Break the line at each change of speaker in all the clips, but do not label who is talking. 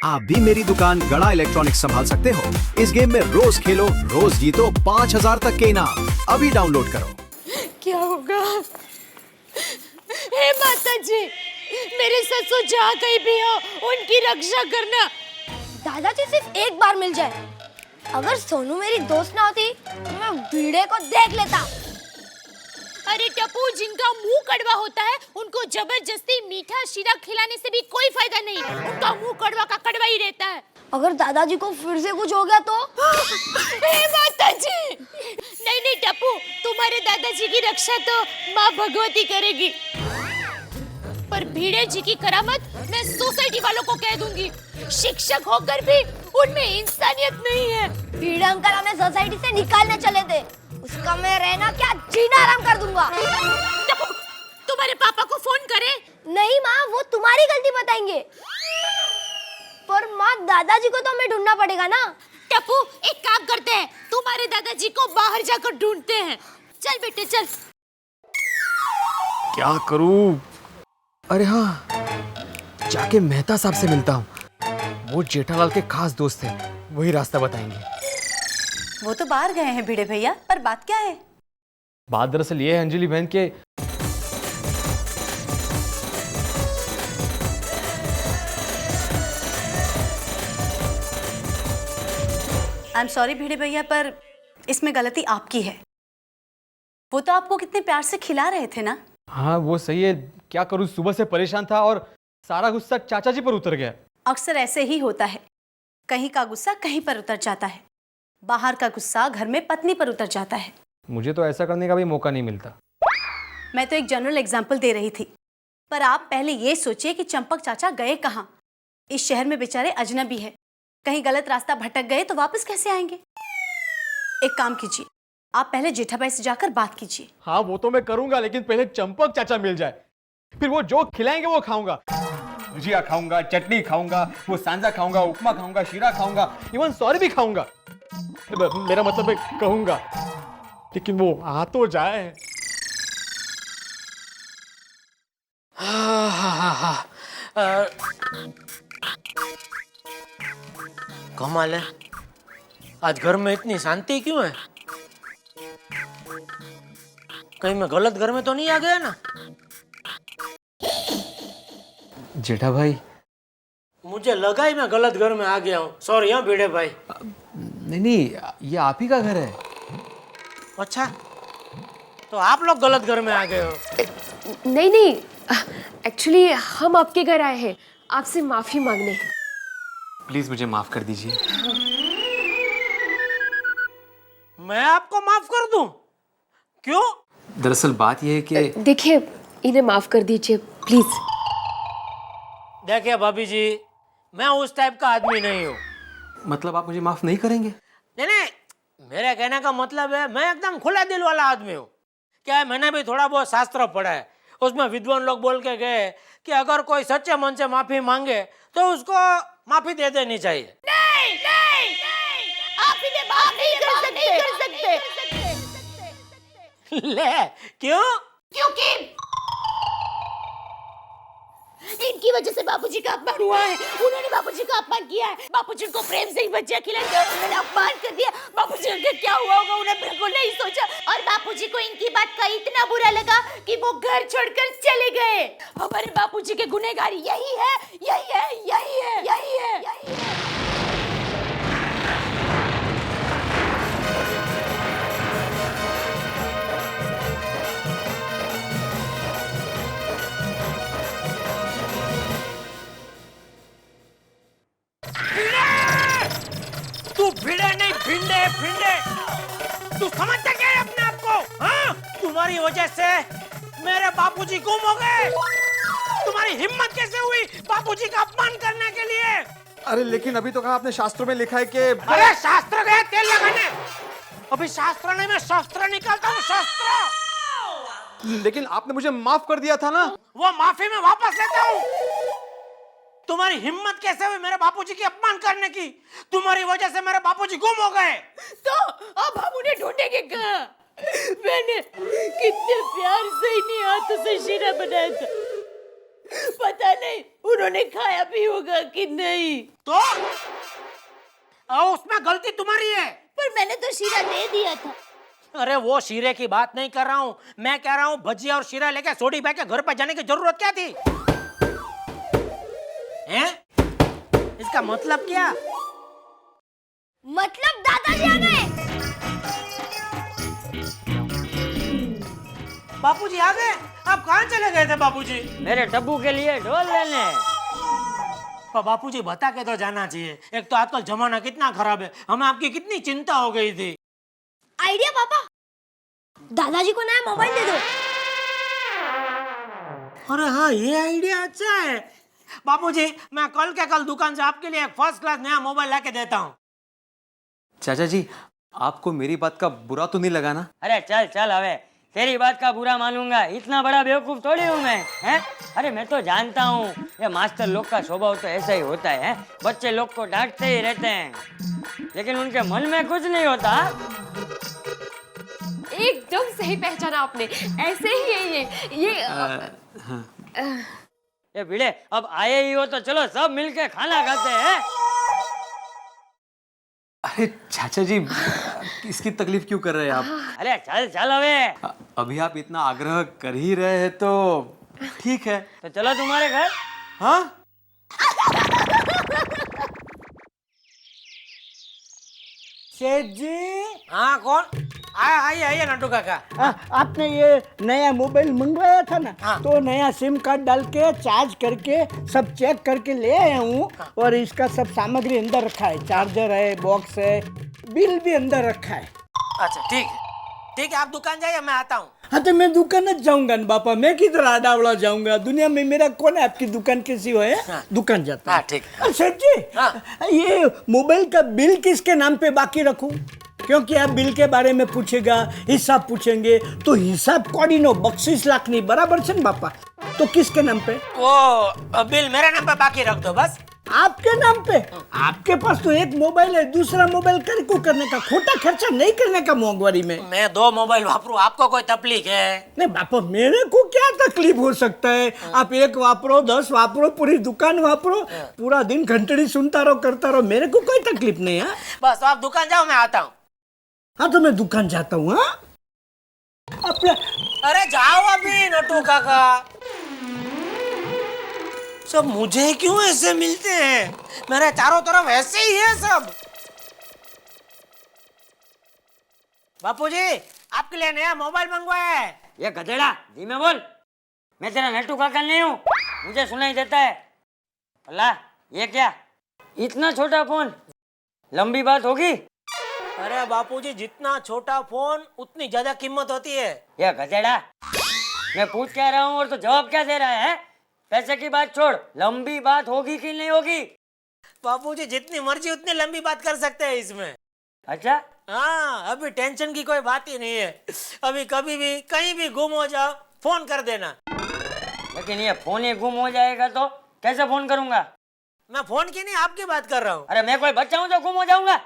आप भी मेरी दुकान गड़ा इलेक्ट्रॉनिक्स संभाल सकते हो। इस गेम में रोज खेलो, रोज जीतो 5000 तक के इनाम। अभी डाउनलोड करो।
क्या होगा? हे माता जी, मेरे ससुर जहाँ कहीं भी हो उनकी रक्षा करना।
दादाजी सिर्फ एक बार मिल जाए। अगर सोनू मेरी दोस्त ना होती तो मैं भिड़े को देख लेता।
अरे टप्पू, जिनका मुंह कड़वा होता है उनको जबरदस्ती मीठा शीरा खिलाने से भी कोई फायदा नहीं। उनका मुंह कड़वा का कड़वा ही रहता है।
अगर दादाजी को फिर से कुछ हो गया तो?
हे माता जी, नहीं नहीं टप्पू, तुम्हारे दादाजी की रक्षा तो माँ भगवती करेगी। पर भिड़े जी की करामत मैं सोसाइटी वालों को कह दूंगी। शिक्षक होकर भी उनमें इंसानियत नहीं है।
भिड़े अंकल हमें सोसाइटी से निकालने चले थे। उसका मैं रहना क्या जीना आराम कर दूंगा।
टप्पू, तुम्हारे पापा को फोन करे।
नहीं माँ, वो तुम्हारी गलती बताएंगे। पर माँ, दादाजी को तो हमें ढूंढना पड़ेगा ना।
टप्पू, एक काम करते हैं, तुम्हारे दादाजी को बाहर जाकर ढूंढते हैं। चल बेटे चल।
क्या करूं? अरे हाँ, जाके मेहता साहब से मिलता हूँ। वो जेठालाल के खास दोस्त हैं, वही रास्ता बताएंगे।
वो तो बाहर गए हैं भिड़े भैया, पर बात क्या है?
बात दरअसल ये है अंजलि बहन के
आई एम सॉरी भिड़े भैया, पर इसमें गलती आपकी है। वो तो आपको कितने प्यार से खिला रहे थे ना।
हाँ वो सही है, क्या करूं, सुबह से परेशान था और सारा गुस्सा चाचा जी पर उतर गया।
अक्सर ऐसे ही होता है, कहीं का गुस्सा कहीं पर उतर जाता है। बाहर का गुस्सा घर में पत्नी पर उतर जाता है।
मुझे तो ऐसा करने का भी मौका नहीं मिलता।
मैं तो एक जनरल एग्जाम्पल दे रही थी, पर आप पहले ये सोचिए कि चंपक चाचा गए कहाँ। इस शहर में बेचारे अजनबी है, कहीं गलत रास्ता भटक गए तो वापस कैसे आएंगे? एक काम कीजिए, आप पहले जेठाबाई से जाकर बात कीजिए।
हाँ वो तो मैं करूंगा, लेकिन पहले चंपक चाचा मिल जाए, फिर वो जो खिलाएंगे वो खाऊंगा। भुजिया खाऊंगा, चटनी खाऊंगा, वो सांजा खाऊंगा, उपमा खाऊंगा, शीरा खाऊंगा, इवन सॉरी भी खाऊंगा। मेरा मतलब है कहूंगा, लेकिन वो आ तो जाए।
कमाल है, आज घर में इतनी शांति क्यों है? कहीं मैं गलत घर में तो नहीं आ गया ना?
जेठा भाई,
मुझे लगा ही मैं गलत घर में आ गया हूँ। सॉरी हाँ भिड़े भाई।
नहीं, ये आप ही का घर है।
अच्छा, तो आप लोग गलत घर में आ गए हो।
नहीं नहीं, एक्चुअली हम आपके घर आए हैं आपसे माफी मांगने।
प्लीज मुझे माफ कर दीजिए।
मैं आपको माफ कर दूं? क्यों?
दरअसल बात यह है कि
देखिए, इन्हें माफ कर दीजिए प्लीज।
देखिए भाभी जी, मैं उस टाइप का आदमी नहीं हूँ।
मतलब आप मुझे माफ नहीं करेंगे?
नहीं नहीं, मेरे कहने का मतलब है मैं एकदम खुला दिल वाला आदमी हूँ। क्या है, मैंने भी थोड़ा बहुत शास्त्र पढ़ा है, उसमें विद्वान लोग बोल के गए कि अगर कोई सच्चे मन से माफी मांगे तो उसको माफी दे देनी चाहिए।
नहीं नहीं नहीं, आप इन्हें माफ नहीं कर सकते।
ले, क्यों?
क्योंकि इनकी वजह से बापूजी का अपमान हुआ है। उन्होंने बापूजी का अपमान किया है। बापूजी को प्रेम से ही बच्चा खिलाते और उन्होंने अपमान कर दिया। बापूजी का क्या हुआ होगा उन्हें बिल्कुल नहीं सोचा, और बापूजी को इनकी बात का इतना बुरा लगा कि वो घर छोड़कर चले गए। हमारे बापूजी के गुनहगार यही है, यही है, यही है, यही है, यही है।
तू भिड़े नहीं, भिंडे भिंडे। तू समझता क्या है अपने आप को? हाँ? तुम्हारी वजह से मेरे बापूजी गुम हो गए। तुम्हारी हिम्मत कैसे हुई बापूजी का अपमान करने के लिए?
अरे लेकिन अभी तो कहा आपने शास्त्रों में लिखा है कि
अरे शास्त्र गए तेल लगाने। अभी शास्त्र नहीं, मैं शस्त्र निकालता हूँ, शस्त्र।
लेकिन आपने मुझे माफ कर दिया था ना।
वो माफी में वापस लेता हूँ। तुम्हारी हिम्मत कैसे हुई मेरे बापूजी की अपमान करने की? तुम्हारी वजह से मेरे बापूजी गुम हो गए।
तो अब हम उन्हें ढूंढेंगे कहाँ? मैंने कितने प्यार से इन्हीं हाथों से शीरा बनाया था। पता नहीं उन्होंने खाया भी होगा कि नहीं।
तो उसमें गलती तुम्हारी है।
पर मैंने तो शीरा दे दिया था।
अरे वो शीरे की बात नहीं कर रहा हूँ, मैं कह रहा हूँ भजिया और शीरा लेके सोडी भाई के घर पर जाने की जरूरत क्या थी? हैं? इसका मतलब क्या?
मतलब दादाजी आ गए।
बापूजी आ गए? आप कहाँ चले गए थे बापूजी?
मेरे टब्बू के लिए ढोल लेने।
पर बापूजी बता के तो जाना चाहिए। एक तो आजकल जमाना कितना खराब है, हमें आपकी कितनी चिंता हो गई थी।
आइडिया पापा, दादाजी को नया मोबाइल दे दो।
अरे हाँ, ये आइडिया अच्छा है। बापूजी मैं कल के कल दुकान से आपके लिए एक फर्स्ट क्लास नया मोबाइल लाके देता हूँ।
चाचा जी, आपको मेरी बात का बुरा तो नहीं लगा ना?
अरे चल चल, हवे तेरी बात का बुरा मानूंगा? इतना बड़ा बेवकूफ थोड़ी हूँ मैं, हैं? अरे मैं तो जानता हूँ ये मास्टर लोग का स्वभाव तो ऐसा ही होता है। बच्चे लोग को डांटते ही रहते हैं, लेकिन उनके मन में कुछ नहीं होता।
एकदम सही पहचाना आपने, ऐसे ही है ये
ये भिड़े, अब आए ही हो तो चलो सब मिलके खाना खाते हैं।
अरे चाचा जी, इसकी तकलीफ क्यों कर रहे हैं आप?
अरे चल चल हवे।
अभी आप इतना आग्रह कर ही रहे हैं तो ठीक है।
तो चलो तुम्हारे घर।
हाँ?
सेठ जी,
हाँ कौन? आइए आइए नट्टू काका।
आपने ये नया मोबाइल मंगवाया था ना,
हाँ।
तो नया सिम कार्ड डाल के चार्ज करके सब चेक करके ले आया हूँ। और इसका सब सामग्री अंदर रखा है, चार्जर है, बॉक्स है, बिल भी अंदर रखा है।
अच्छा ठीक है, ठीक है, आप दुकान जाइए, मैं आता हूँ।
हाँ तो मैं दुकान न जाऊंगा न बापा, मैं किधर आडावड़ा जाऊंगा? दुनिया में मेरा कौन है आपकी दुकान कैसी हो है?
हाँ।
दुकान जाता
हाँ,
हूँ।
ठीक।
सेठ जी,
हाँ।
ये मोबाइल का बिल किसके नाम पे बाकी रखूं? क्योंकि आप बिल के बारे में पूछेगा, हिसाब पूछेंगे, तो हिसाब कोडिनो 32 लाख नहीं बराबर है न बापा? तो किसके नाम पे?
वो बिल मेरे नाम पे बाकी रख दो बस।
आपके नाम पे? आपके पास तो एक मोबाइल है, दूसरा मोबाइल को करने का, खोटा खर्चा नहीं करने का मोंगवारी में।
मैं 2 मोबाइल वापरू, आपको कोई तकलीफ है?
नहीं बापा, मेरे को क्या तकलीफ हो सकता है? आप एक वापरो, 10 वापरो, पूरी दुकान वापरो, पूरा दिन घंटड़ी सुनता रहो, करता रहो, मेरे को कोई तकलीफ नहीं है।
बस तो आप दुकान जाओ, मैं आता हूँ।
हाँ तो मैं दुकान जाता हूँ। हाँ अपना
अरे जाओ अभी नट्टू काका। सब मुझे क्यों ऐसे मिलते हैं? मेरे चारों तरफ ऐसे ही है सब। बापूजी आपके लिए नया मोबाइल मंगवाया है।
ये गधेड़ा, धीमे बोल। मैं तेरा नट्टू काका नहीं हूँ, मुझे सुनाई देता है। अल्लाह, ये क्या इतना छोटा फोन? लंबी बात होगी।
अरे बापूजी, जितना छोटा फोन उतनी ज्यादा कीमत होती है।
ये गधेड़ा, मैं पूछ क्या रहा हूँ और तो जवाब क्या दे रहा है? पैसे की बात छोड़, लंबी बात होगी कि नहीं होगी?
बापूजी जितनी मर्जी उतनी लंबी बात कर सकते हैं इसमें।
अच्छा,
हाँ, अभी टेंशन की कोई बात ही नहीं है। अभी कभी भी कहीं भी गुम हो जाओ, फोन कर देना।
लेकिन ये फोन ही गुम हो जाएगा तो कैसे फोन करूंगा?
मैं फोन की नहीं, आपकी बात कर रहा हूँ।
अरे मैं कोई बच्चा हूँ जो गुम हो जाऊंगा?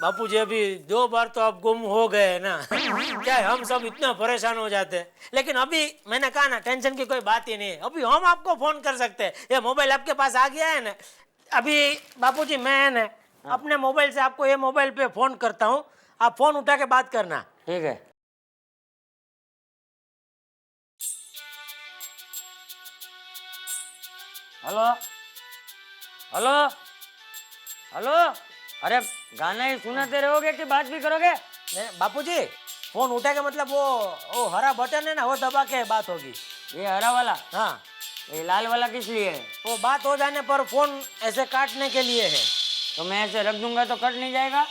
बापूजी अभी 2 बार तो आप गुम हो गए ना। क्या है, हम सब इतना परेशान हो जाते हैं। लेकिन अभी मैंने कहा ना, टेंशन की कोई बात ही नहीं है। अभी हम आपको फोन कर सकते हैं। ये मोबाइल आपके पास आ गया है ना। अभी बापूजी मैं ना अपने मोबाइल से आपको ये मोबाइल पे फोन करता हूँ, आप फोन उठा के बात करना।
ठीक है। Hello hello hello. अरे गाना ही सुनाते रहोगे कि बात भी करोगे?
बापूजी फोन उठा के मतलब वो हरा बटन है ना, वो दबा के बात होगी।
ये हरा वाला?
हाँ।
ये लाल वाला किस लिए है?
वो बात हो जाने पर फोन ऐसे काटने के लिए है।
तो मैं ऐसे रख दूंगा तो कट नहीं जाएगा?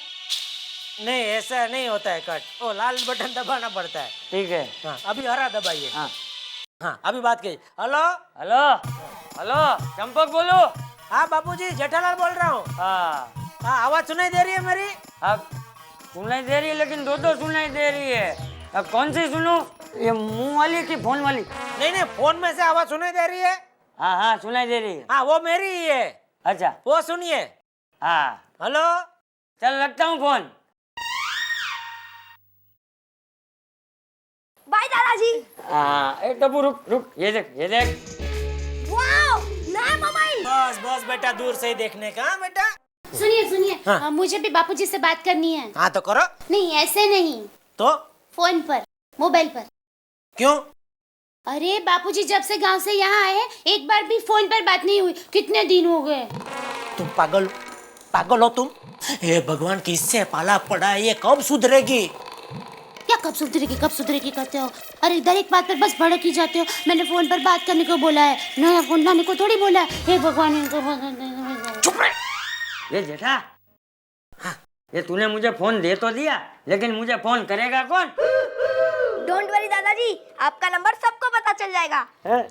नहीं, ऐसा नहीं होता है कट, वो लाल बटन दबाना पड़ता है।
ठीक है।
हाँ, अभी हरा दबाइए।
हाँ
हाँ, अभी बात की। हेलो
हेलो हेलो, चंपक बोलो।
हाँ बापूजी, जेठालाल बोल रहा हूँ।
हाँ,
आवाज सुनाई दे रही है मेरी?
अब सुनाई दे रही है, लेकिन दो सुनाई दे रही है। अब कौन सी सुनूं? ये मुंह वाली की फोन वाली?
नहीं, फोन में से आवाज सुनाई दे रही है।
हाँ हाँ, सुनाई दे रही है।
हाँ, वो मेरी ही है।
अच्छा,
वो सुनिए।
हाँ,
हेलो।
चल रखता हूँ फोन।
बाय दादाजी।
ए टप्पू रुक रुक, ये देख ये देख।
वाओ, नया मोबाइल।
बस बस बेटा, दूर से ही देखने का बेटा।
सुनिए सुनिए,
हाँ।
मुझे भी बापूजी से बात करनी है।
हाँ तो करो।
नहीं ऐसे नहीं,
तो
फोन पर, मोबाइल पर।
क्यों?
अरे बापूजी जब से गांव से यहाँ आए हैं, एक बार भी फोन पर बात नहीं हुई। कितने दिन हो गए।
तुम पागल पागल हो तुम? हे भगवान, किससे पाला पड़ा है, ये कब सुधरेगी?
क्या कब सुधरेगी करते हो? अरे इधर एक बात पर बस भड़क ही जाते हो। मैंने फोन पर बात करने को बोला है, नया फोन लाने को थोड़ी बोला है। हे भगवान, इनको
चुप रहे।
ये जेठा, हाँ, ये तूने मुझे फोन दे तो दिया, लेकिन मुझे फोन करेगा कौन?
डोंट वरी दादाजी, आपका नंबर सबको पता चल जाएगा।
हैं?